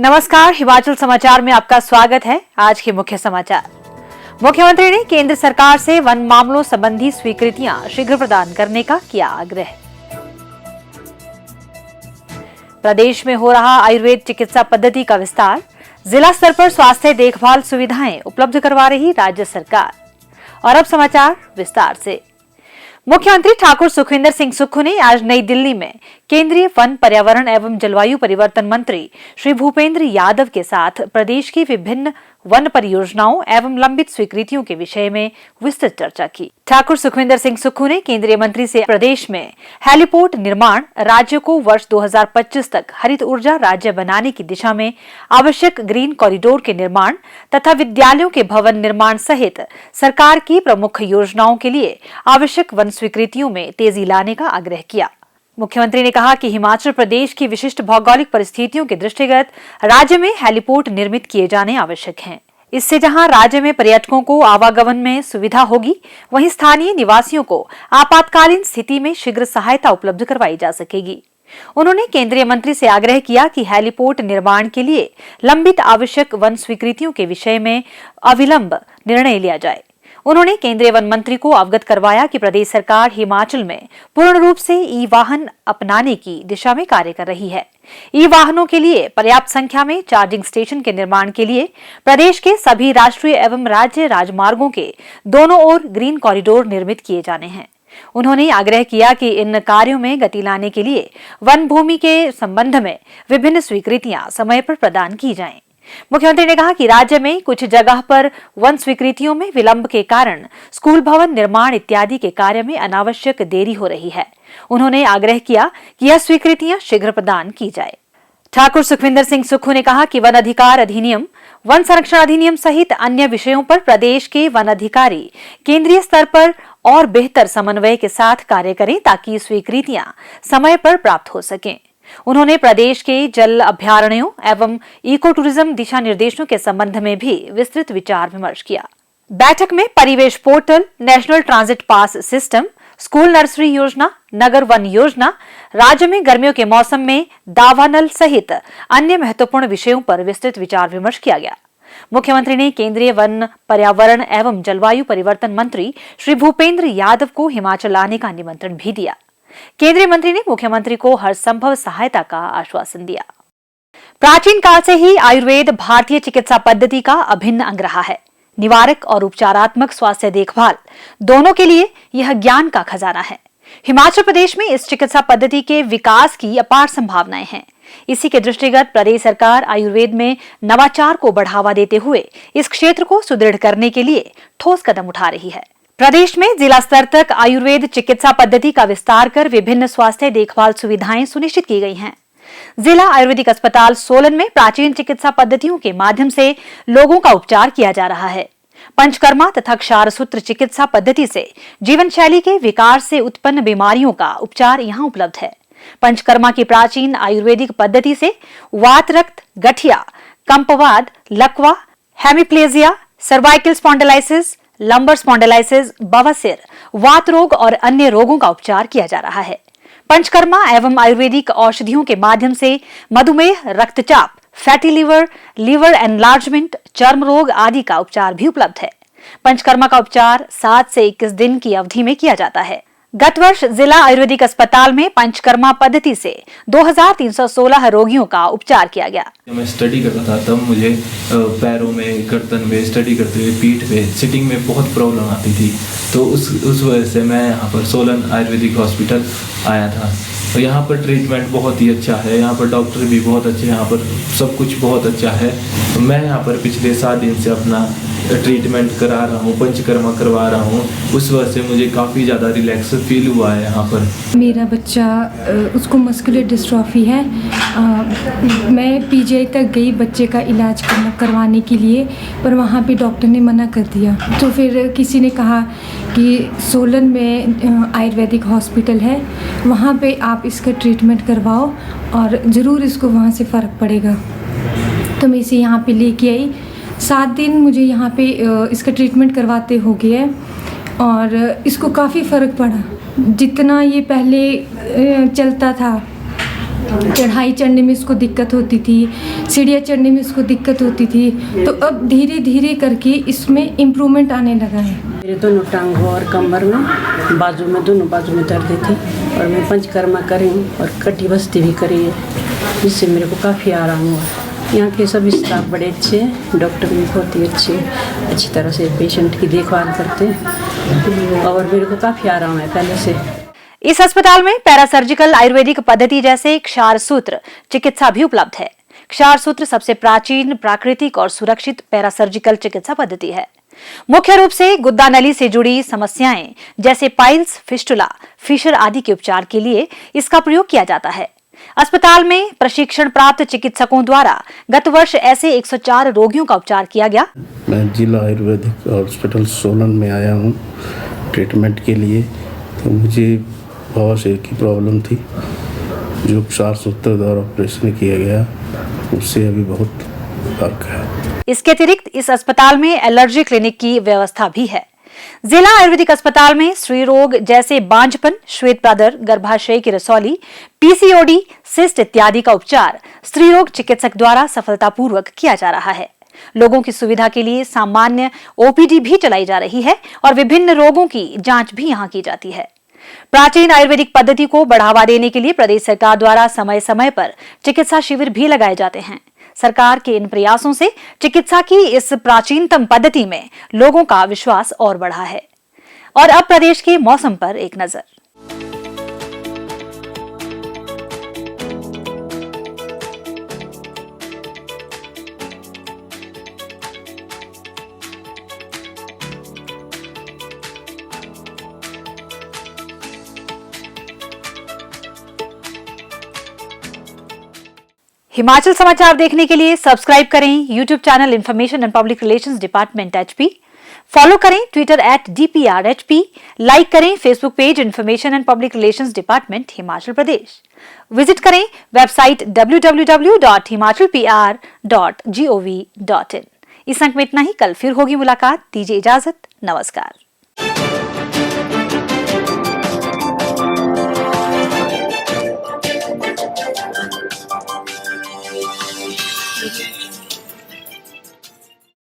नमस्कार, हिमाचल समाचार में आपका स्वागत है। आज के मुख्य समाचार। मुख्यमंत्री ने केंद्र सरकार से वन मामलों संबंधी स्वीकृतियां शीघ्र प्रदान करने का किया आग्रह। प्रदेश में हो रहा आयुर्वेद चिकित्सा पद्धति का विस्तार, जिला स्तर पर स्वास्थ्य देखभाल सुविधाएं उपलब्ध करवा रही राज्य सरकार। और अब समाचार विस्तार से। मुख्यमंत्री ठाकुर सुखविंदर सिंह सुक्खू ने आज नई दिल्ली में केंद्रीय वन, पर्यावरण एवं जलवायु परिवर्तन मंत्री श्री भूपेंद्र यादव के साथ प्रदेश की विभिन्न वन परियोजनाओं एवं लंबित स्वीकृतियों के विषय में विस्तृत चर्चा की। ठाकुर सुखविंदर सिंह सुक्खू ने केंद्रीय मंत्री से प्रदेश में हेलीपोर्ट निर्माण, राज्य को वर्ष 2025 तक हरित ऊर्जा राज्य बनाने की दिशा में आवश्यक ग्रीन कॉरिडोर के निर्माण तथा विद्यालयों के भवन निर्माण सहित सरकार की प्रमुख योजनाओं के लिए आवश्यक वन स्वीकृतियों में तेजी लाने का आग्रह किया। मुख्यमंत्री ने कहा कि हिमाचल प्रदेश की विशिष्ट भौगोलिक परिस्थितियों के दृष्टिगत राज्य में हेलीपोर्ट निर्मित किए जाने आवश्यक हैं। इससे जहां राज्य में पर्यटकों को आवागमन में सुविधा होगी, वहीं स्थानीय निवासियों को आपातकालीन स्थिति में शीघ्र सहायता उपलब्ध करवाई जा सकेगी। उन्होंने केंद्रीय मंत्री से आग्रह किया कि हेलीपोर्ट निर्माण के लिए लंबित आवश्यक वन स्वीकृतियों के विषय में अविलंब निर्णय लिया जाए। उन्होंने केंद्रीय वन मंत्री को अवगत करवाया कि प्रदेश सरकार हिमाचल में पूर्ण रूप से ई वाहन अपनाने की दिशा में कार्य कर रही है। ई वाहनों के लिए पर्याप्त संख्या में चार्जिंग स्टेशन के निर्माण के लिए प्रदेश के सभी राष्ट्रीय एवं राज्य राजमार्गों के दोनों ओर ग्रीन कॉरिडोर निर्मित किए जाने हैं। उन्होंने आग्रह किया कि इन कार्यों में गति लाने के लिए वन भूमि के संबंध में विभिन्न स्वीकृतियां समय पर प्रदान की जाएं। मुख्यमंत्री ने कहा कि राज्य में कुछ जगह पर वन स्वीकृतियों में विलंब के कारण स्कूल भवन निर्माण इत्यादि के कार्य में अनावश्यक देरी हो रही है। उन्होंने आग्रह किया कि यह स्वीकृतियां शीघ्र प्रदान की जाए। ठाकुर सुखविंदर सिंह सुक्खू ने कहा कि वन अधिकार अधिनियम, वन संरक्षण अधिनियम सहित अन्य विषयों पर प्रदेश के वन अधिकारी केंद्रीय स्तर पर और बेहतर समन्वय के साथ कार्य करें ताकि स्वीकृतियां समय पर प्राप्त हो सकें। उन्होंने प्रदेश के जल अभयारण्यों एवं इको टूरिज्म दिशा निर्देशों के संबंध में भी विस्तृत विचार विमर्श किया। बैठक में परिवेश portal, national transit pass system, school nursery योजना, नगर वन योजना, राज्य में गर्मियों के मौसम में दावानल सहित अन्य महत्वपूर्ण विषयों पर विस्तृत विचार विमर्श किया गया। मुख्यमंत्री ने केंद्रीय वन, पर्यावरण एवं जलवायु परिवर्तन मंत्री श्री भूपेंद्र यादव को हिमाचल आने का निमंत्रण भी दिया। केंद्रीय मंत्री ने मुख्यमंत्री को हर संभव सहायता का आश्वासन दिया। प्राचीन काल से ही आयुर्वेद भारतीय चिकित्सा पद्धति का अभिन्न अंग रहा है। निवारक और उपचारात्मक स्वास्थ्य देखभाल दोनों के लिए यह ज्ञान का खजाना है। हिमाचल प्रदेश में इस चिकित्सा पद्धति के विकास की अपार संभावनाएं हैं। इसी के दृष्टिगत प्रदेश सरकार आयुर्वेद में नवाचार को बढ़ावा देते हुए इस क्षेत्र को सुदृढ़ करने के लिए ठोस कदम उठा रही है। प्रदेश में जिला स्तर तक आयुर्वेद चिकित्सा पद्धति का विस्तार कर विभिन्न स्वास्थ्य देखभाल सुविधाएं सुनिश्चित की गई हैं। जिला आयुर्वेदिक अस्पताल सोलन में प्राचीन चिकित्सा पद्धतियों के माध्यम से लोगों का उपचार किया जा रहा है। पंचकर्मा तथा क्षारसूत्र चिकित्सा पद्धति से जीवन शैली के विकार से उत्पन्न बीमारियों का उपचार यहाँ उपलब्ध है। पंचकर्मा की प्राचीन आयुर्वेदिक पद्धति से वात, रक्त, गठिया, कंपवात, लकवा, hemiplegia, cervical spondylosis, lumbar spondylosis, बवासीर, वात रोग और अन्य रोगों का उपचार किया जा रहा है। पंचकर्मा एवं आयुर्वेदिक औषधियों के माध्यम से मधुमेह, रक्तचाप, फैटी लिवर, लिवर एनलार्जमेंट, चर्म रोग आदि का उपचार भी उपलब्ध है। पंचकर्मा का उपचार 7 से 21 दिन की अवधि में किया जाता है। गत वर्ष जिला आयुर्वेदिक अस्पताल में पंचकर्मा पद्धति से 2316 रोगियों का उपचार किया गया। मैं स्टडी करता था तब मुझे पैरों में, गर्दन में, स्टडी करते हुए पीठ पे, सिटिंग में बहुत प्रॉब्लम आती थी। तो उस वजह से मैं यहाँ पर सोलन आयुर्वेदिक हॉस्पिटल आया था। और यहाँ पर ट्रीटमेंट बहुत ही अच्छा है, यहाँ पर डॉक्टर भी बहुत अच्छे, यहाँ पर सब कुछ बहुत अच्छा है। तो मैं यहाँ पर पिछले 7 दिन से अपना ट्रीटमेंट करा रहा हूँ, पंचकर्मा करवा रहा हूँ। उस वजह से मुझे काफ़ी ज़्यादा रिलैक्स फील हुआ है यहाँ पर। मेरा बच्चा, उसको मस्कुलर डिस्ट्रॉफी है। मैं पीजीआई तक गई बच्चे का इलाज करवाने के लिए, पर वहाँ पे डॉक्टर ने मना कर दिया। तो फिर किसी ने कहा कि सोलन में आयुर्वेदिक हॉस्पिटल है, वहाँ पे आप इसका ट्रीटमेंट करवाओ और ज़रूर इसको वहाँ से फ़र्क पड़ेगा। तो मैं इसे यहाँ पे लेके आई। 7 दिन मुझे यहाँ पे इसका ट्रीटमेंट करवाते हो गया और इसको काफ़ी फ़र्क पड़ा। जितना ये पहले चलता था चढ़ाई चढ़ने में इसको दिक्कत होती थी, सीढ़ियाँ चढ़ने में इसको दिक्कत होती थी। तो अब धीरे धीरे करके इसमें इम्प्रूवमेंट आने लगा है। मेरे दोनों टांगों और कमर में, बाजू में, दोनों बाजू में दर्द थी और मैं पंचकर्मा करी हूँ और कटी बस्ती भी करी है, जिससे मेरे को काफ़ी आराम हुआ। यहाँ के सभी स्टाफ बड़े अच्छे हैं, डॉक्टर भी बहुत ही अच्छी तरह से पेशेंट की देखभाल करते हैं और मेरे को काफ़ी आराम है पहले से। इस अस्पताल में पैरासर्जिकल आयुर्वेदिक पद्धति जैसे क्षार सूत्र चिकित्सा भी उपलब्ध है। क्षार सूत्र सबसे प्राचीन, प्राकृतिक और सुरक्षित पैरासर्जिकल चिकित्सा पद्धति है। मुख्य रूप से गुद्दा नली से जुड़ी समस्याएं जैसे पाइल्स, फिस्टुला, फिशर आदि के उपचार के लिए इसका प्रयोग किया जाता है। अस्पताल में प्रशिक्षण प्राप्त चिकित्सकों द्वारा गत वर्ष ऐसे 104 रोगियों का उपचार किया गया। मैं जिला आयुर्वेदिक हॉस्पिटल सोलन में आया हूँ ट्रीटमेंट के लिए। तो मुझे बवासीर की प्रॉब्लम थी, जो क्षार सूत्र द्वारा ऑपरेशन किया गया, उससे अभी बहुत फर्क है। इसके अतिरिक्त इस अस्पताल में एलर्जी क्लिनिक की व्यवस्था भी है। जिला आयुर्वेदिक अस्पताल में स्त्री रोग जैसे बांझपन, श्वेत प्रादर, गर्भाशय की रसौली, पीसीओडी, सिस्ट इत्यादि का उपचार स्त्री रोग चिकित्सक द्वारा सफलतापूर्वक किया जा रहा है। लोगों की सुविधा के लिए सामान्य ओपीडी भी चलाई जा रही है और विभिन्न रोगों की जांच भी यहां की जाती है। प्राचीन आयुर्वेदिक पद्धति को बढ़ावा देने के लिए प्रदेश सरकार द्वारा समय समय पर चिकित्सा शिविर भी लगाए जाते हैं। सरकार के इन प्रयासों से चिकित्सा की इस प्राचीनतम पद्धति में लोगों का विश्वास और बढ़ा है। और अब प्रदेश के मौसम पर एक नजर। हिमाचल समाचार देखने के लिए सब्सक्राइब करें YouTube channel information and public relations department HP, follow करें ट्विटर @DPRHP, लाइक करें Facebook page information and public relations department Himachal Pradesh, visit करें वेबसाइट www.himachalpr.gov.in। इस अंक में इतना ही। कल फिर होगी मुलाकात। दीजिए इजाजत। नमस्कार।